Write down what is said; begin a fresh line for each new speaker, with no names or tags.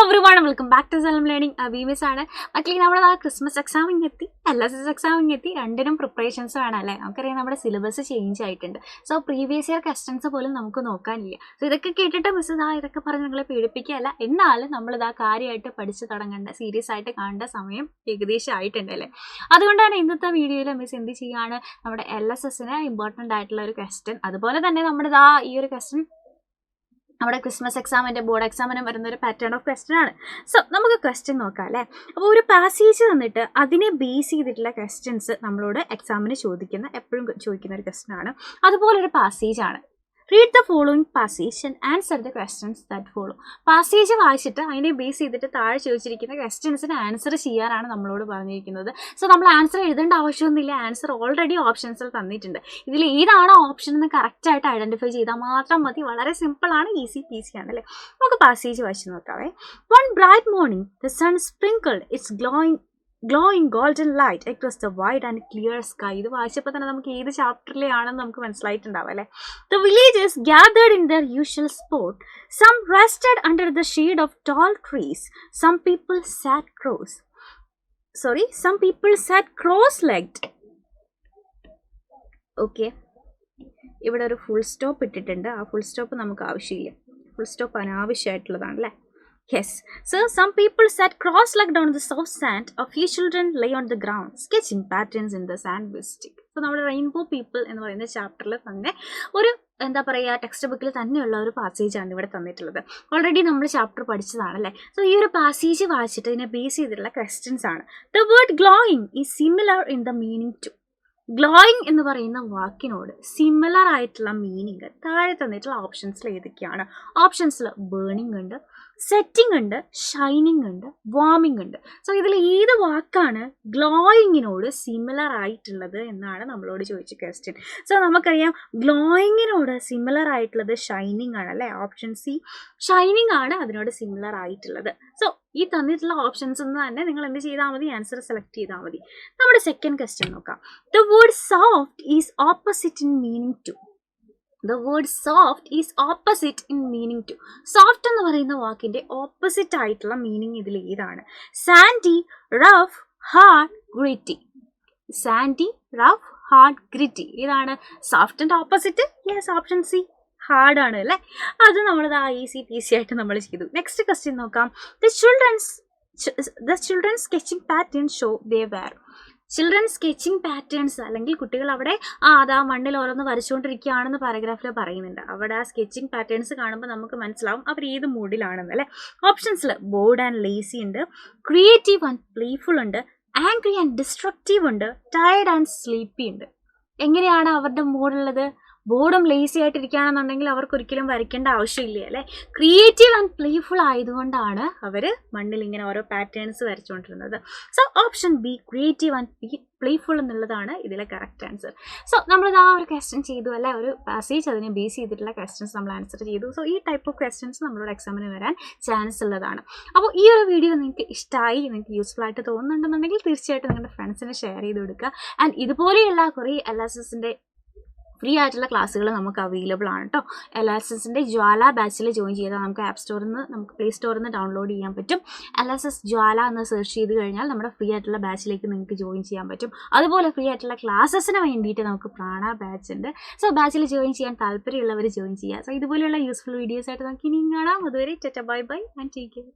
everyone, welcome back to Salam Learning. Abhimis ആണ്. മക്കളെ നമ്മുടെ ക്രിസ്മസ് എക്സാം ഇങ്ങെത്തി, LSS എക്സാം ഇങ്ങെത്തി, രണ്ടിനും പ്രിപ്പറേഷൻസ് വേണം അല്ലേ. നമുക്കറിയാം നമ്മുടെ സിലബസ് ചേഞ്ച് ആയിട്ടുണ്ട്. സോ പ്രീവിയസ് ഇയർ ക്വസ്റ്റൻസ് പോലും നമുക്ക് നോക്കാനില്ല. സോ ഇതൊക്കെ കേട്ടിട്ട് മിസ് ഇതൊക്കെ പറഞ്ഞ് നിങ്ങളെ പേടിപ്പിക്കുകയല്ല, എന്നാലും നമ്മളിതാ കാര്യമായിട്ട് പഠിച്ചു തുടങ്ങേണ്ട, സീരിയസ് ആയിട്ട് കാണേണ്ട സമയം ഏകദേശം ആയിട്ടുണ്ടല്ലേ. അതുകൊണ്ടാണ് ഇന്നത്തെ വീഡിയോയിൽ മിസ് എന്ത് ചെയ്യാണ്, നമ്മുടെ LSSന് ഇമ്പോർട്ടൻ്റ് ആയിട്ടുള്ള ഒരു ക്വസ്റ്റ്യൻ, അതുപോലെ തന്നെ നമ്മുടെ ഈ ഒരു ക്വസ്റ്റ്യൻ നമ്മുടെ ക്രിസ്മസ് എക്സാമിൻ്റെ ബോർഡ് എക്സാമിന് വരുന്ന ഒരു പാറ്റേൺ ഓഫ് ക്വസ്റ്റ്യൻ ആണ്. സോ നമുക്ക് ക്വസ്റ്റ്യൻ നോക്കാം അല്ലേ. അപ്പോൾ ഒരു പാസേജ് തന്നിട്ട് അതിനെ ബേസ് ചെയ്തിട്ടുള്ള ക്വസ്റ്റ്യൻസ് നമ്മളോട് എക്സാമിന് എപ്പോഴും ചോദിക്കുന്ന ഒരു ക്വസ്റ്റ്യൻ ആണ്. അതുപോലൊരു പാസേജ് ആണ്. Read the following passage and answer the questions that follow. Passage വായിച്ചിട്ട് അതിനെ ബേസ് ചെയ്തിട്ട് താഴെ ചോദിച്ചിരിക്കുന്ന ക്വസ്റ്റ്യൻസിന് ആൻസർ ചെയ്യാനാണ് നമ്മളോട് പറഞ്ഞിരിക്കുന്നത്. സോ നമ്മൾ ആൻസർ എഴുതേണ്ട ആവശ്യമൊന്നുമില്ല, ആൻസർ ഓൾറെഡി ഓപ്ഷൻസിൽ തന്നിട്ടുണ്ട്. ഇതിൽ ഏതാണോ ഓപ്ഷൻ എന്ന് കറക്റ്റായിട്ട് ഐഡൻറ്റിഫൈ ചെയ്താൽ മാത്രം മതി. വളരെ സിമ്പിളാണ്, ഈസി പീസി ആണ് അല്ലേ. നമുക്ക് പാസേജ് വായിച്ച് നോക്കാവേ. One bright morning, the sun sprinkled its glowing golden light across the wide and clear sky. ഇത് വായിച്ചപ്പോൾ തന്നെ നമുക്ക് ഏത് ചാപ്റ്ററിലെയാണെന്ന് നമുക്ക് മനസ്സിലായിട്ടുണ്ടാവും അല്ലേ. The villagers gathered in their usual spot. Some rested under the shade of tall trees. Some people sat cross-legged. Okay. ഇവിടെ ഒരു ഫുൾ സ്റ്റോപ്പ് ഇട്ടിട്ടുണ്ട്. ആ ഫുൾ സ്റ്റോപ്പ് നമുക്ക് ആവശ്യമില്ല. ഫുൾ സ്റ്റോപ്പ് അനാവശ്യമായിട്ടുള്ളതാണ് അല്ലേ. Yes. So some people sat cross-legged on the soft sand. A few children lay on the ground, sketching patterns in the sand with stick. So നമ്മുടെ rainbow people എന്ന് പറയുന്ന ചാപ്റ്ററിൽ തന്നെ ഒരു text ബുക്കിൽ തന്നെയുള്ള ഒരു പാസേജാണ് ഇവിടെ തന്നിട്ടുള്ളത്. ഓൾറെഡി നമ്മൾ ചാപ്റ്റർ പഠിച്ചതാണ് അല്ലേ. സോ ഈ ഒരു പാസേജ് വായിച്ചിട്ട് ഇതിനെ ബേസ് ചെയ്തിട്ടുള്ള ക്വസ്റ്റ്യൻസ് ആണ്. The word glowing is similar in the meaning to. Glowing എന്ന് പറയുന്ന വാക്കിനോട് സിമിലർ ആയിട്ടുള്ള മീനിങ് താഴെ തന്നിട്ടുള്ള ഓപ്ഷൻസിൽ ഏതൊക്കെയാണ്? ഓപ്ഷൻസിൽ ബേണിംഗ് ഉണ്ട്, സെറ്റിംഗ് ഉണ്ട്, ഷൈനിങ് ഉണ്ട്, വാമിംഗ് ഉണ്ട്. സോ ഇതിൽ ഏത് വാക്കാണ് ഗ്ലോയിങ്ങിനോട് സിമിലർ ആയിട്ടുള്ളത് എന്നാണ് നമ്മളോട് ചോദിച്ച ക്വസ്റ്റ്യൻ. സോ നമുക്കറിയാം ഗ്ലോയിങ്ങിനോട് സിമിലർ ആയിട്ടുള്ളത് ഷൈനിങ് ആണ് അല്ലേ. ഓപ്ഷൻ സി, ഷൈനിങ് ആണ് അതിനോട് സിമിലർ ആയിട്ടുള്ളത്. സോ ഈ തന്നിട്ടുള്ള ഓപ്ഷൻസ് ഒന്ന് തന്നെ നിങ്ങൾ എന്ത് ചെയ്താൽ മതി, ആൻസർ സെലക്ട് ചെയ്താൽ മതി. നമ്മുടെ സെക്കൻഡ് ക്വസ്റ്റ്യൻ നോക്കാം. The word soft is opposite in meaning to. The word soft is opposite in meaning to. Soft എന്ന് പറയുന്ന വാക്കിന്റെ ഓപ്പോസിറ്റ് ആയിട്ടുള്ള മീനിങ് ഇതിൽ ഏതാണ്? Sandy, rough, hard, gritty. Sandy, rough, hard, gritty. ഇതാണ് സോഫ്റ്റിന്റെ opposite. Yes, option C, hard ആണ് അല്ലേ. അത് നമ്മൾ ഈസി പീസി ആയിട്ട് നമ്മൾ ചെയ്തു. നെക്സ്റ്റ് ക്വസ്റ്റ്യൻ നോക്കാം. The children sketching patterns show they were. Children sketching patterns, അല്ലെങ്കിൽ കുട്ടികൾ അവിടെ അതാ മണ്ണിൽ ഓരോന്ന് വരച്ചുകൊണ്ടിരിക്കുകയാണെന്ന് പാരഗ്രാഫിൽ പറയുന്നുണ്ട്. അവിടെ ആ സ്കെച്ചിങ് പാറ്റേൺസ് കാണുമ്പോൾ നമുക്ക് മനസ്സിലാവും അവർ ഏത് മൂഡിലാണെന്ന് അല്ലേ. ഓപ്ഷൻസിൽ ബോർഡ് ആൻഡ് ലേസി ഉണ്ട്, ക്രിയേറ്റീവ് ആൻഡ് പ്ലേഫുൾ ഉണ്ട്, ആംഗ്രി ആൻഡ് ഡിസ്ട്രക്റ്റീവ് ഉണ്ട്, ടയർഡ് ആൻഡ് സ്ലീപ്പി ഉണ്ട്. എങ്ങനെയാണ് അവരുടെ മൂഡുള്ളത്? ബോർഡും ലേസി ആയിട്ടിരിക്കുകയാണെന്നുണ്ടെങ്കിൽ അവർക്ക് ഒരിക്കലും വരയ്ക്കേണ്ട ആവശ്യമില്ല അല്ലേ. ക്രിയേറ്റീവ് ആൻഡ് പ്ലേഫുൾ ആയതുകൊണ്ടാണ് അവർ മണ്ണിൽ ഇങ്ങനെ ഓരോ പാറ്റേൺസ് വരച്ചുകൊണ്ടിരുന്നത്. So option B, creative and playful എന്നുള്ളതാണ് ഇതിലെ കറക്റ്റ് ആൻസർ. സോ നമ്മളിത് ഒരു ക്വസ്റ്റ്യൻ ചെയ്തു അല്ലേ, ഒരു പാസേജ് അതിനെ ബേസ് ചെയ്തിട്ടുള്ള ക്വസ്റ്റ്യൻസ് നമ്മൾ ആൻസർ ചെയ്തു. സോ ഈ ടൈപ്പ് ഓഫ് ക്വസ്റ്റ്യൻസ് നമ്മളോട് എക്സാമിന് വരാൻ ചാൻസ് ഉള്ളതാണ്. അപ്പോൾ ഈ ഒരു വീഡിയോ നിങ്ങൾക്ക് ഇഷ്ടമായി, നിങ്ങൾക്ക് യൂസ്ഫുൾ ആയിട്ട് തോന്നുന്നുണ്ടെന്നുണ്ടെങ്കിൽ തീർച്ചയായിട്ടും നിങ്ങളുടെ ഫ്രണ്ട്സിന് ഷെയർ ചെയ്ത് കൊടുക്കുക. ആൻഡ് ഇതുപോലെയുള്ള കുറേ LSSൻ്റെ ഫ്രീ ആയിട്ടുള്ള ക്ലാസ്സുകൾ നമുക്ക് അവൈലബിൾ ആണ് കേട്ടോ. LSSൻ്റെ ജ്വാല ബാച്ചിൽ ജോയിൻ ചെയ്താൽ നമുക്ക് ആപ്പ് സ്റ്റോറിൽ നിന്ന്, നമുക്ക് പ്ലേ സ്റ്റോറിൽ നിന്ന് ഡൗൺലോഡ് ചെയ്യാൻ പറ്റും. LSS ജ്വാല എന്ന് സെർച്ച് ചെയ്ത് കഴിഞ്ഞാൽ നമ്മുടെ ഫ്രീ ആയിട്ടുള്ള ബാച്ചിലേക്ക് നിങ്ങൾക്ക് ജോയിൻ ചെയ്യാൻ പറ്റും. അതുപോലെ ഫ്രീ ആയിട്ടുള്ള ക്ലാസ്സസിന് വേണ്ടിയിട്ട് നമുക്ക് പ്രാണ ബാച്ച് ഉണ്ട്. സോ ബാച്ചിൽ ജോയിൻ ചെയ്യാൻ താല്പര്യമുള്ളവർ ജോയിൻ ചെയ്യുക. സോ ഇതുപോലെയുള്ള യൂസ്ഫുൾ വീഡിയോസ് ആയിട്ട് നമുക്ക് ഇനിയും കാണാം. അതുവരെ Tata, bye bye and take care.